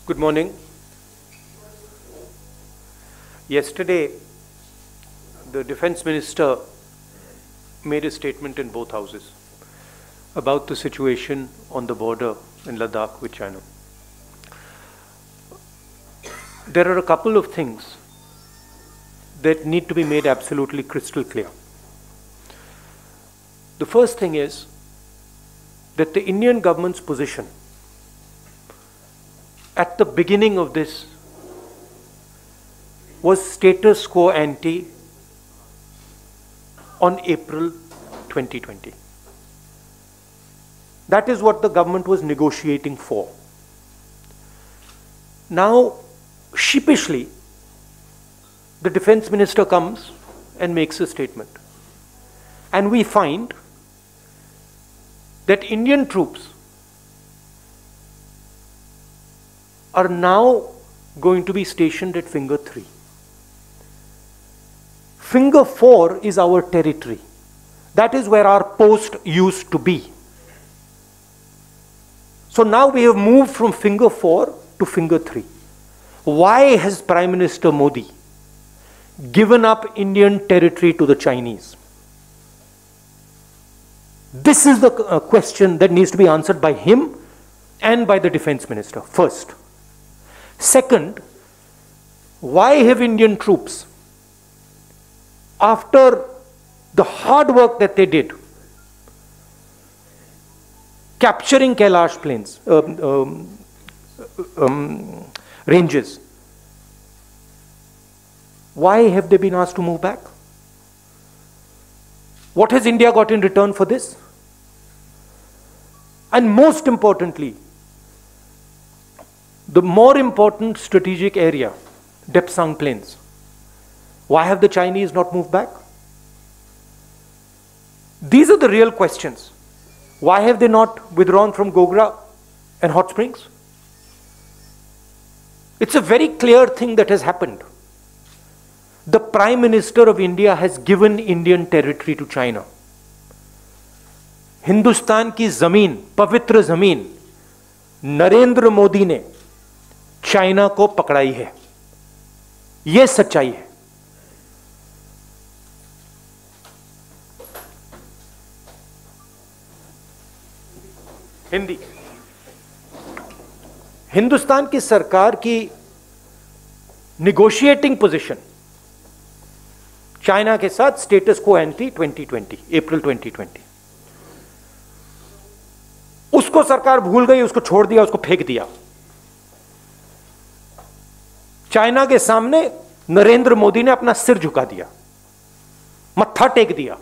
Good morning. Yesterday, the Defense Minister made a statement in both houses about the situation on the border in Ladakh with China. There are a couple of things that need to be made absolutely crystal clear. The first thing is that the Indian government's position at the beginning of this was status quo ante on April 2020. That is what the government was negotiating for. Now, sheepishly, the defense minister comes and makes a statement. And we find that Indian troops are now going to be stationed at Finger 3. Finger 4 is our territory. That is where our post used to be. So now we have moved from Finger 4 to Finger 3. Why has Prime Minister Modi given up Indian territory to the Chinese? This is the question that needs to be answered by him and by the defense minister, first. Second, why have Indian troops, after the hard work that they did, capturing Kailash plains, ranges, why have they been asked to move back? What has India got in return for this? And most importantly, the more important strategic area, Depsang Plains, why have the Chinese not moved back? These are the real questions. Why have they not withdrawn from Gogra and Hot Springs? It's a very clear thing that has happened. The Prime Minister of India has given Indian territory to China. Hindustan की जमीन, पवित्र जमीन, नरेंद्र मोदी ने China को पकड़ाई है. यह सच्चाई है. हिंदी. हिंदुस्तान की सरकार की निगोशिएटिंग पोजीशन चाइना के साथ स्टेटस को एंटी 2020, अप्रैल 2020. उसको सरकार भूल गई, उसको छोड़ दिया, उसको फेंक दिया. चाइना के सामने नरेंद्र मोदी ने अपना सिर झुका दिया, मत्था टेक दिया.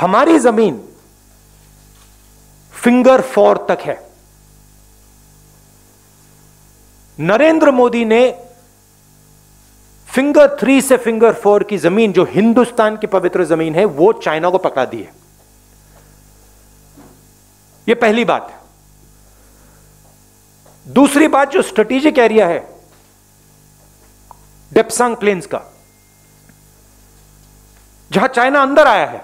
हमारी जमीन फिंगर 4 तक है. नरेंद्र मोदी ने फिंगर 3 से फिंगर 4 की जमीन, जो हिंदुस्तान की पवित्र जमीन है, वो चाइना को पकड़ा दी है. यह पहली बात है. दूसरी बात, जो स्ट्रेटेजिक एरिया है डेप्सांग प्लेन्स का, जहां चाइना अंदर आया है,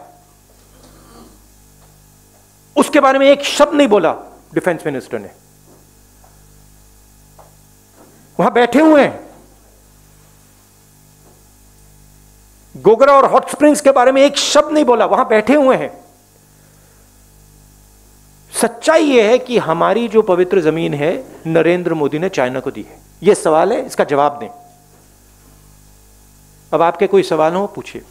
उसके बारे में एक शब्द नहीं बोला डिफेंस मिनिस्टर ने. वहां बैठे हुए हैं. गोगरा और हॉट स्प्रिंग्स के बारे में एक शब्द नहीं बोला, वहां बैठे हुए हैं. सच्चाई यह है कि हमारी जो पवित्र जमीन है नरेंद्र मोदी ने चाइना को दी है. यह सवाल है, इसका जवाब दें. अब आपके कोई सवाल हो, पूछिए.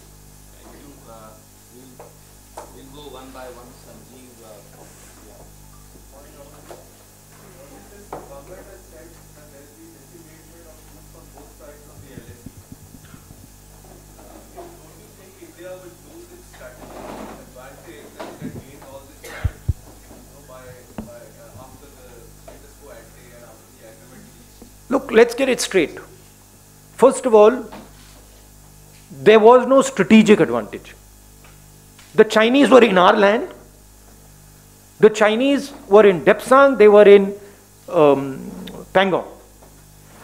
Look, let's get it straight. First of all, there was no strategic advantage. The Chinese were in our land. The Chinese were in Depsang, they were in Pangong.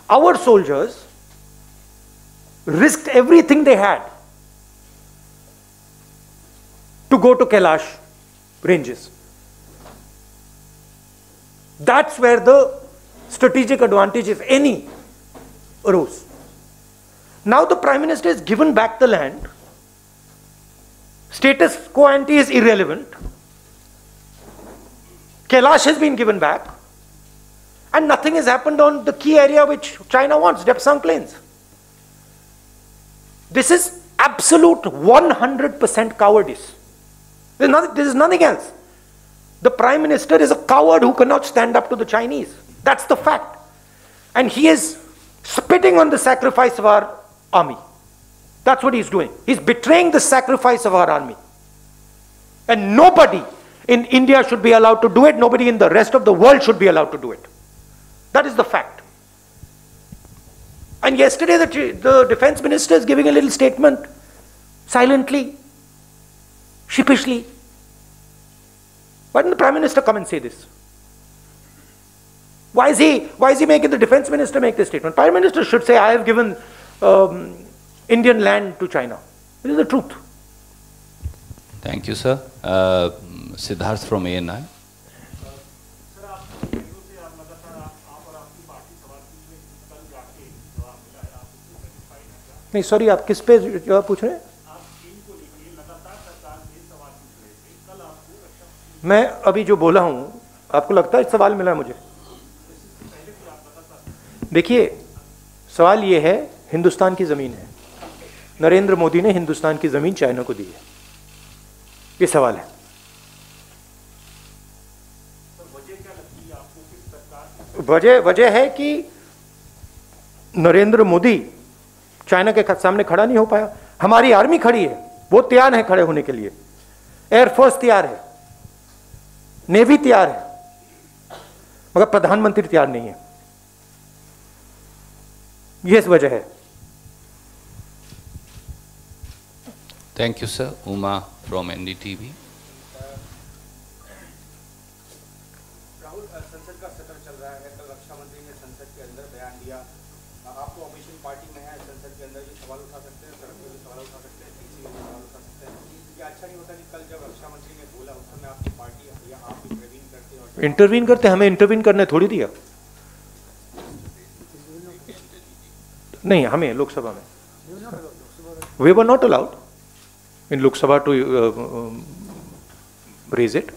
Our soldiers risked everything they had to go to Kailash ranges. That's where the strategic advantage, if any, arose. Now the Prime Minister has given back the land. Status quo ante is irrelevant. Kailash has been given back. And nothing has happened on the key area which China wants, Depsang Plains. This is absolute 100% cowardice. There is nothing else. The Prime Minister is a coward who cannot stand up to the Chinese. That's the fact. And he is spitting on the sacrifice of our army. That's what he's doing. He's betraying the sacrifice of our army. And nobody in India should be allowed to do it. Nobody in the rest of the world should be allowed to do it. That is the fact. And yesterday the defense minister is giving a little statement, silently, sheepishly. Why didn't the Prime Minister come and say this? Why is he making the defense minister make this statement? Prime Minister should say, I have given Indian land to China. This is the truth. Thank you, sir. Siddharth from ANI. नहीं sorry, आप किस पे जवाब पूछ रहे हैं? मैं अभी जो बोला हूं, आपको लगता है सवाल मिला मुझे? देखिए, सवाल ये है, हिंदुस्तान की जमीन है, नरेंद्र मोदी ने हिंदुस्तान की जमीन चाइना को दी है, ये सवाल है। वजह है कि नरेंद्र मोदी चाइना के सामने खड़ा नहीं हो पाया। हमारी आर्मी खड़ी है, वो तैयार है खड़े होने के लिए, एयरफोर्स तैयार है, नेवी तैयार है, मगर प्रधानमंत्री तैयार नहीं है। ये वजह है। Thank you sir. Uma from NDTV. Rahul, संसद का सत्र चल रहा है। कल रक्षा मंत्री ने संसद के अंदर बयान दिया। आप तो ऑपोजिशन पार्टी में है, संसद के अंदर भी सवाल उठा सकते हैं, सड़क पर भी सवाल उठा सकते हैं, पीसी में भी सवाल उठा सकते हैं। क्या अच्छा नहीं होता कि कल जब रक्षा मंत्री ने बोला उस समय आपकी पार्टी या आप इंटरवीन करते? इंटरवीन करते? हमें इंटरवीन करने थोड़ी दिया। नहीं, हमें लोकसभा में we were not allowed in Lok Sabha to raise it,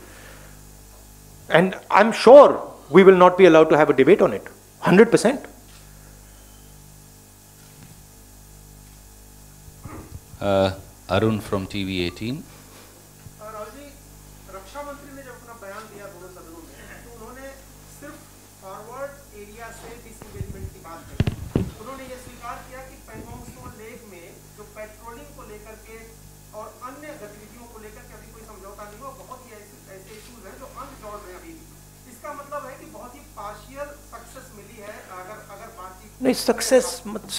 and I'm sure we will not be allowed to have a debate on it 100%. Arun from TV18. Rahul ji, रक्षा मंत्री ने जब अपना बयान दिया दोनों सदनों में, तो उन्होंने सिर्फ फॉरवर्ड एरिया से डिसएंगेजमेंट की बात करी। उन्होंने ये स्वीकार किया कि पैंगोंग त्सो लेक में जो पेट्रोलिंग को लेकर के और अन्य गतिविधियों को लेकर के अभी कोई समझौता नहीं हुआ। बहुत ही ऐसे इश्यूज हैं जो अनरिजॉल्व हैं अभी भी। इसका मतलब है कि बहुत ही पार्शियल सक्सेस मिली है। अगर बातचीत नहीं,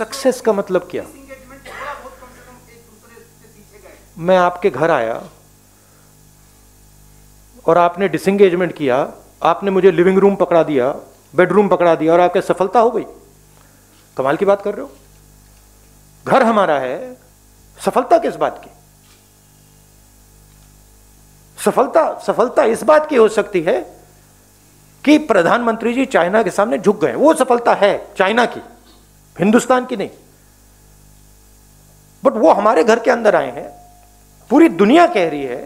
सक्सेस का मतलब क्या? मैं आपके घर आया और आपने डिसएंगेजमेंट किया, आपने मुझे लिविंग रूम पकड़ा दिया, बेडरूम पकड़ा दिया और आपके सफलता हो गई? कमाल की बात कर रहे हो। घर हमारा है, सफलता किस बात की? सफलता इस बात की हो सकती है कि प्रधानमंत्री जी चाइना के सामने झुक गए, वो सफलता है चाइना की, हिंदुस्तान की नहीं। बट वो हमारे घर के अंदर आए हैं, पूरी दुनिया कह रही है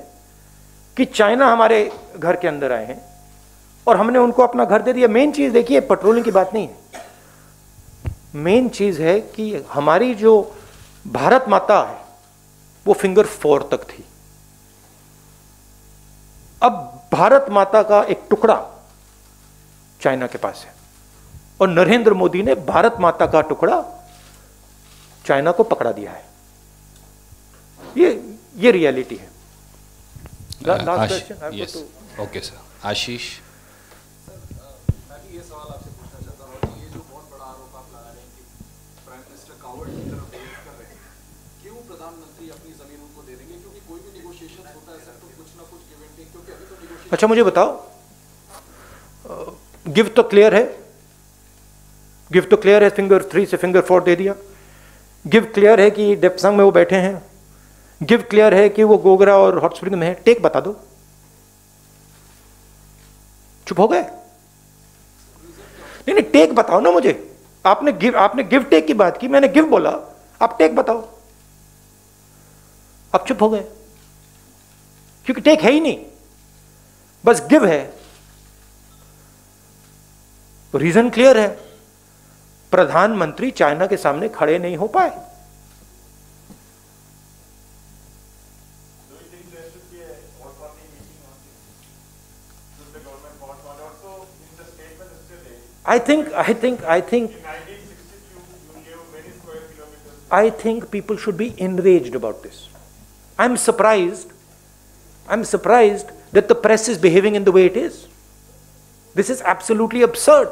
कि चाइना हमारे घर के अंदर आए हैं और हमने उनको अपना घर दे दिया। मेन चीज देखिए, पेट्रोलिंग की बात नहीं है, मेन चीज है कि हमारी जो भारत माता है वो फिंगर 4 तक थी। अब भारत माता का एक टुकड़ा चाइना के पास है और नरेंद्र मोदी ने भारत माता का टुकड़ा चाइना को पकड़ा दिया है। ये रियलिटी है। Last question. Yes, okay sir. Ashish. ये सवाल आपसे पूछना चाहता हूँ कि ये जो बहुत बड़ा आरोप आप लगा रहे हैं कि प्राइम मिनिस्टर कावर्ड की तरफ बिहेव कर रहे हैं, क्यों प्रधानमंत्री अपनी जमीन उनको दे देंगे? क्योंकि कोई भी नेगोशिएशन होता है सर, तो कुछ ना कुछ गिव एंड टेक, क्योंकि अभी तो नेगोशिएशन। अच्छा मुझे बताओ, गिव तो क्लियर है, गिव तो क्लियर है, फिंगर 3 से फिंगर 4 दे दिया। गिव क्लियर है कि डेप्संग में वो बैठे हैं, गिव क्लियर है कि वो गोगरा और हॉट स्प्रिंग में है। टेक बता दो। चुप हो गए? नहीं, टेक बताओ ना मुझे। आपने गिव टेक की बात की, मैंने गिव बोला, आप टेक बताओ। आप चुप हो गए क्योंकि टेक है ही नहीं, बस गिव है। रीजन क्लियर है, प्रधानमंत्री चाइना के सामने खड़े नहीं हो पाए। I think people should be enraged about this. I'm surprised that the press is behaving in the way it is. This is absolutely absurd.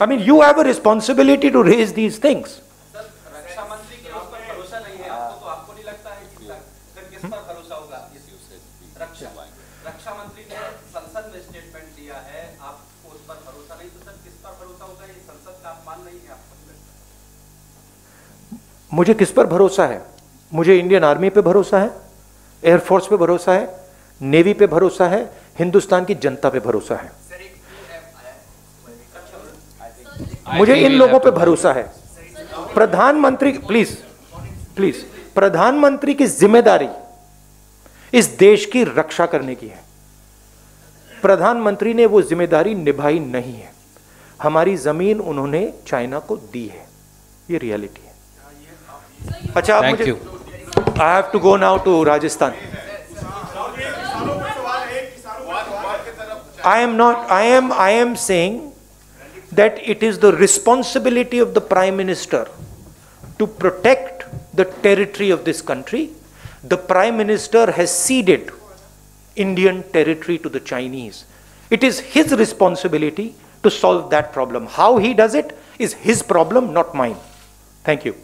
I mean, you have a responsibility to raise these things. रक्षा मंत्री के उस पर भरोसा नहीं है आपको, तो आपको नहीं लगता है कि फिर किस पर भरोसा होगा? रक्षा मंत्री ने संसद में स्टेटमेंट दिया है, आपको उस पर भरोसा नहीं, तो सर किस पर भरोसा होगा? ये संसद का अपमान नहीं है आपको? मुझे किस पर भरोसा है? मुझे इंडियन आर्मी पे भरोसा है, एयरफोर्स पे भरोसा है, नेवी पे भरोसा है, हिंदुस्तान की जनता पे भरोसा है। मुझे इन लोगों पे भरोसा है। प्रधानमंत्री, प्लीज, प्रधानमंत्री की जिम्मेदारी इस देश की रक्षा करने की है। प्रधानमंत्री ने वो जिम्मेदारी निभाई नहीं है। हमारी जमीन उन्होंने चाइना को दी है, ये रियलिटी है। अच्छा, Thank you. I have to go now to Rajasthan. I am saying that it is the responsibility of the Prime Minister to protect the territory of this country. The Prime Minister has ceded Indian territory to the Chinese. It is his responsibility to solve that problem. How he does it is his problem, not mine. Thank you.